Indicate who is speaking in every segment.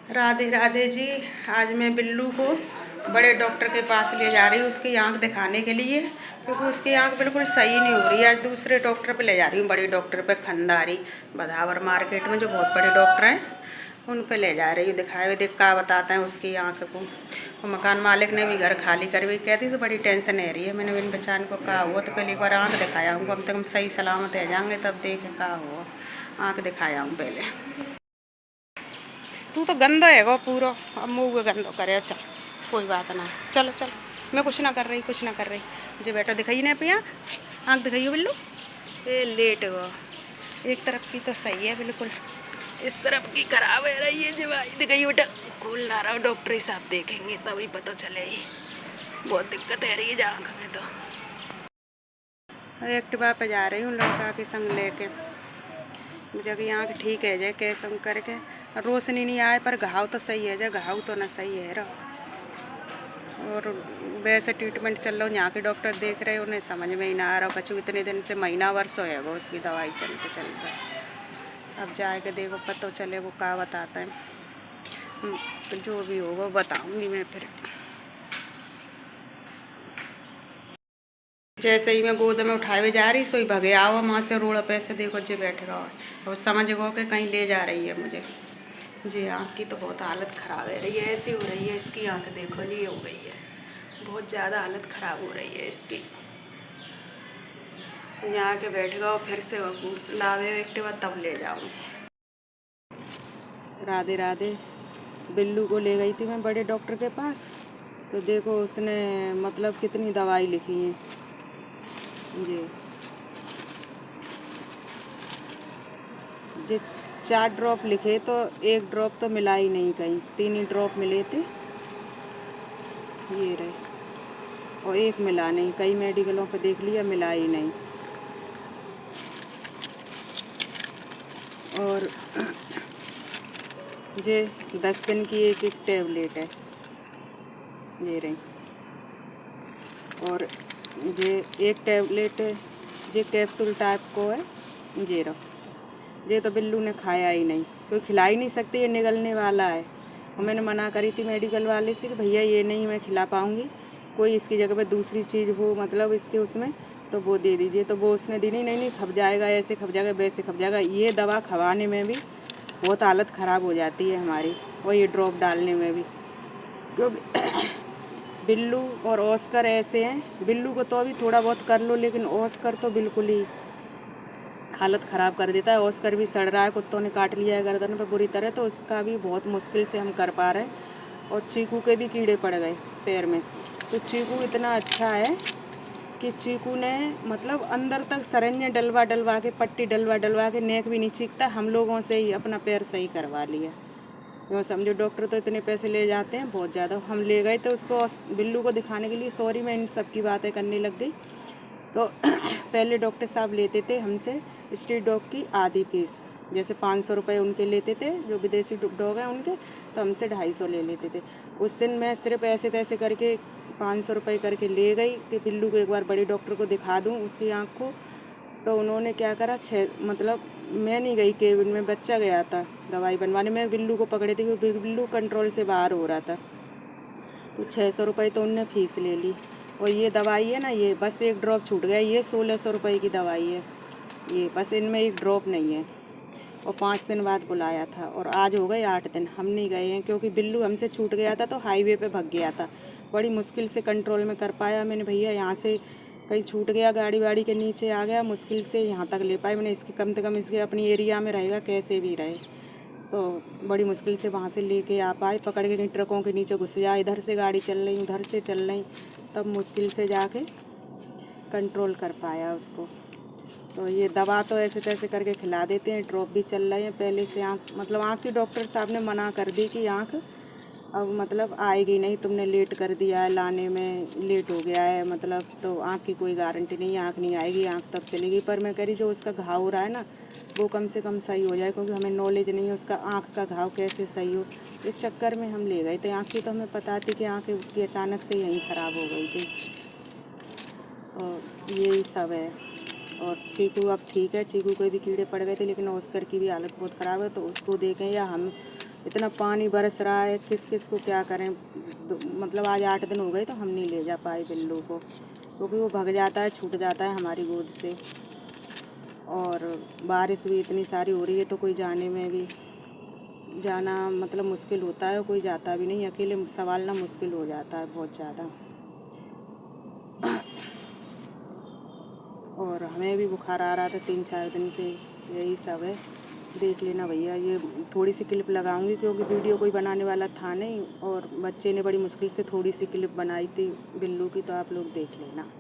Speaker 1: राधे राधे जी। आज मैं बिल्लू को बड़े डॉक्टर के पास ले जा रही हूँ उसकी आंख दिखाने के लिए, क्योंकि उसकी आंख बिल्कुल सही नहीं हो रही। आज दूसरे डॉक्टर पे ले जा रही हूँ, बड़े डॉक्टर पे, खंडारी बधावर मार्केट में जो बहुत बड़े डॉक्टर हैं उन पे ले जा रही हूँ दिखाए। देख का बताते हैं उसकी आंख को। और मकान मालिक ने भी घर खाली कर भी कहती तो बड़ी टेंशन है रही है। मैंने बिन बचान को कहा हुआ तो पहले एक बार आँख दिखाया हूँ, कम से कम सही सलामत है जाएंगे तब देखे का हुआ। आँख दिखाया हूँ पहले। तू तो गंदा है वो पूरा, अब मुँह गंदा करे। चल कोई बात ना, चलो चलो। मैं कुछ ना कर रही, कुछ ना कर रही। मुझे बेटा दिखाई नहीं पे आँख, आँख दिखाइयो बिल्लू। ये लेट वो एक तरफ की तो सही है बिल्कुल, इस तरफ की खराब है रही है। जो भाई दिखाइए बेटा, खोल ना रहा, डॉक्टर ही साहब देखेंगे तभी पता चले। बहुत दिक्कत है रही है आँख में तो। एक्टिवा पे जा रही हूँ लड़का के संग लेके। मुझे कि आँख ठीक है जाए कैसे करके, रोशनी नहीं आए पर घाव तो सही है जाए, घाव तो ना सही है रहा। और वैसे ट्रीटमेंट चल रहा हूँ, यहाँ के डॉक्टर देख रहे हैं, उन्हें समझ में ही ना आ रहा कछु। इतने दिन से महीना वर्ष है वो उसकी दवाई चलते चलते। अब जाके देखो पता चले वो क्या बताता है। तो जो भी होगा बताऊँगी मैं फिर। जैसे ही मैं गोद में उठाए हुए जा रही सोई भगे आओ वहाँ से रोड पे से देखो जे बैठेगा और समझ गो कि कहीं ले जा रही है मुझे। जी आँख की तो बहुत हालत ख़राब है रही है, ऐसी हो रही है इसकी आँख। देखो ये हो गई है, बहुत ज़्यादा हालत ख़राब हो रही है इसकी। यहाँ के बैठ गओ फिर से लावे एक्टिवा तब ले जाऊँ। राधे राधे। बिल्लू को ले गई थी मैं बड़े डॉक्टर के पास, तो देखो उसने मतलब कितनी दवाई लिखी है जी। जो 4 ड्रॉप लिखे तो 1 ड्रॉप तो मिला ही नहीं, कहीं 3 ही ड्रॉप मिले थे ये रहे, और 1 मिला नहीं। कई मेडिकलों पे देख लिया मिला ही नहीं। और ये 10 दिन की एक टेबलेट है ये रही, और ये एक टेबलेट ये कैप्सूल टाइप को है ये रहो। ये तो बिल्लू ने खाया ही नहीं, कोई खिला ही नहीं सकती, ये निगलने वाला है। और मैंने मना करी थी मेडिकल वाले से कि भैया ये नहीं मैं खिला पाऊँगी, कोई इसकी जगह पे दूसरी चीज़ वो मतलब इसके उसमें तो वो दे दीजिए। तो वो उसने दी नहीं खप जाएगा, ऐसे खप जाएगा, वैसे खप जाएगा। ये दवा खवाने में भी बहुत हालत ख़राब हो जाती है हमारी, और ये ड्रॉप डालने में भी, क्योंकि बिल्लू और ऑस्कर ऐसे हैं। बिल्लू को तो अभी थोड़ा बहुत कर लो, लेकिन ऑस्कर तो बिल्कुल ही हालत ख़राब कर देता है। ऑस्कर भी सड़ रहा है, कुत्तों ने काट लिया है गर्दन पर बुरी तरह, तो उसका भी बहुत मुश्किल से हम कर पा रहे हैं। और चीकू के भी कीड़े पड़ गए पैर में। तो चीकू इतना अच्छा है कि चीकू ने मतलब अंदर तक सरेंजे डलवा के, पट्टी डलवा के, नेक भी नहीं चीखता, हम लोगों से ही अपना पैर सही करवा लिया। वो समझो डॉक्टर तो इतने पैसे ले जाते हैं बहुत ज़्यादा। हम ले गए तो उसको बिल्लू को दिखाने के लिए, सॉरी मैं इन सब की बातें करने लग गई। तो पहले डॉक्टर साहब लेते थे हमसे स्ट्रीट डॉग की आधी फीस, जैसे 500 रुपये उनके लेते थे जो विदेशी डॉग हैं उनके, तो हमसे 250 ले लेते थे। उस दिन मैं सिर्फ ऐसे तैसे करके 500 रुपये करके ले गई कि बिल्लू को एक बार बड़े डॉक्टर को दिखा दूँ उसकी आँख को। तो उन्होंने क्या करा, मतलब मैं नहीं गई केबिन में, बच्चा गया था दवाई बनवाने। मैं बिल्लू को पकड़े थे क्योंकि बिल्लू कंट्रोल से बाहर हो रहा था। तो 600 रुपये तो उनने फ़ीस ले ली। और ये दवाई है ना, ये बस 1 ड्रॉप छूट गया, ये 1600 रुपये की दवाई है ये, बस इनमें 1 ड्रॉप नहीं है। और 5 दिन बाद बुलाया था, और आज हो गए 8 दिन हम नहीं गए हैं, क्योंकि बिल्लू हमसे छूट गया था तो हाईवे पे भाग गया था। बड़ी मुश्किल से कंट्रोल में कर पाया मैंने भैया, यहाँ से कहीं छूट गया, गाड़ी वाड़ी के नीचे आ गया, मुश्किल से यहाँ तक ले पाए मैंने। इसकी कम से कम इसके अपनी एरिया में रहेगा कैसे भी रहे, तो बड़ी मुश्किल से वहाँ से लेके आ पाए, पकड़ के कहीं ट्रकों के नीचे घुस जाए, इधर से गाड़ी चल रही उधर से चल रही, तब मुश्किल से जाके कंट्रोल कर पाया उसको। तो ये दवा तो ऐसे तैसे करके खिला देते हैं, ड्रॉप भी चल रहे हैं पहले से। आँख मतलब आँख की डॉक्टर साहब ने मना कर दी कि आँख अब मतलब आएगी नहीं, तुमने लेट कर दिया है, लाने में लेट हो गया है मतलब, तो आँख की कोई गारंटी नहीं, आँख नहीं आएगी, आँख तब चलेगी। पर मैं कह रही जो उसका घाव हो रहा है ना वो कम से कम सही हो जाए, क्योंकि हमें नॉलेज नहीं है उसका आँख का घाव कैसे सही हो। इस चक्कर में हम ले गए थे। आँख की तो हमें पता थी कि आँख उसकी अचानक से यहीं ख़राब हो गई थी, और यही सब है। और चीकू अब ठीक है, चीकू को भी कीड़े पड़ गए थे, लेकिन ऑस्कर की भी हालत बहुत ख़राब है, तो उसको देखें या हम इतना पानी बरस रहा है, किस किस को क्या करें। मतलब आज 8 दिन हो गए तो हम नहीं ले जा पाए बिल्लू को, क्योंकि वो भग जाता है, छूट जाता है हमारी गोद से। और बारिश भी इतनी सारी हो रही है तो कोई जाने में भी जाना मतलब मुश्किल होता है, कोई जाता भी नहीं, अकेले संभालना मुश्किल हो जाता है बहुत ज़्यादा। और हमें भी बुखार आ रहा था 3-4 दिन से, यही सब है। देख लेना भैया, ये थोड़ी सी क्लिप लगाऊंगी क्योंकि वीडियो कोई बनाने वाला था नहीं, और बच्चे ने बड़ी मुश्किल से थोड़ी सी क्लिप बनाई थी बिल्लू की, तो आप लोग देख लेना।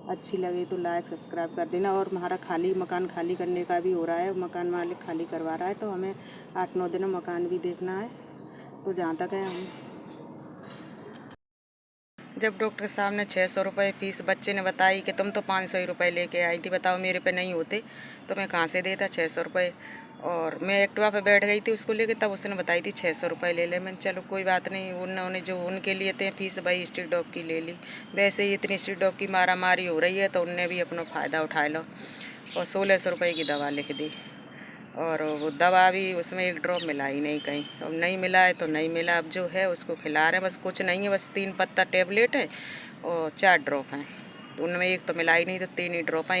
Speaker 1: अच्छी लगे तो लाइक सब्सक्राइब कर देना। और हमारा मकान खाली करने का भी हो रहा है, मकान मालिक खाली करवा रहा है, तो हमें 8-9 दिन में मकान भी देखना है। तो जहाँ तक है हम जब डॉक्टर साहब ने 600 रुपये फीस बच्चे ने बताई कि तुम तो 500 ही रुपये लेके आई थी, बताओ मेरे पे नहीं होते तो मैं कहाँ से देता 600 रुपये। और मैं एक्टिवा पे बैठ गई थी उसको लेके, तब उसने बताई थी 600 रुपये ले ले। मैंने चलो कोई बात नहीं, उन्होंने जो उनके लिए थे फीस भाई स्ट्रीट डॉग की ले ली। वैसे ही इतनी स्ट्रीट डॉग की मारा मारी हो रही है तो उनने भी अपना फ़ायदा उठा लो और 1600 रुपये की दवा लिख दी। और वो दवा भी उसमें एक ड्रॉप मिला ही नहीं कहीं। अब नहीं मिला है तो नहीं मिला, अब जो है उसको खिला रहे हैं, बस कुछ नहीं है, बस 3 पत्ता टेबलेट है और 4 ड्रॉप हैं। उनमें एक तो मिला ही नहीं तो 3 ही ड्रॉप हैं।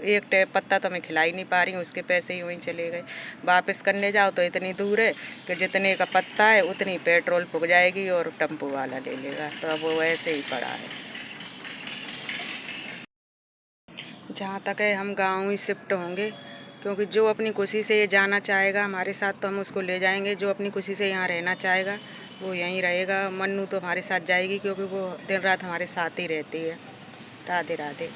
Speaker 1: एक पत्ता तो मैं खिला ही नहीं पा रही हूँ, उसके पैसे ही वहीं चले गए। वापस करने जाओ तो इतनी दूर है कि जितने का पत्ता है उतनी पेट्रोल फूक जाएगी और टेम्पो वाला ले लेगा, तो अब वो ऐसे ही पड़ा है। जहाँ तक है हम गाँव ही शिफ्ट होंगे, क्योंकि जो अपनी खुशी से ये जाना चाहेगा हमारे साथ तो हम उसको ले जाएंगे, जो अपनी खुशी से यहाँ रहना चाहेगा वो यहीं रहेगा। मन्नू तो हमारे साथ जाएगी क्योंकि वो दिन रात हमारे साथ ही रहती है। राधे राधे।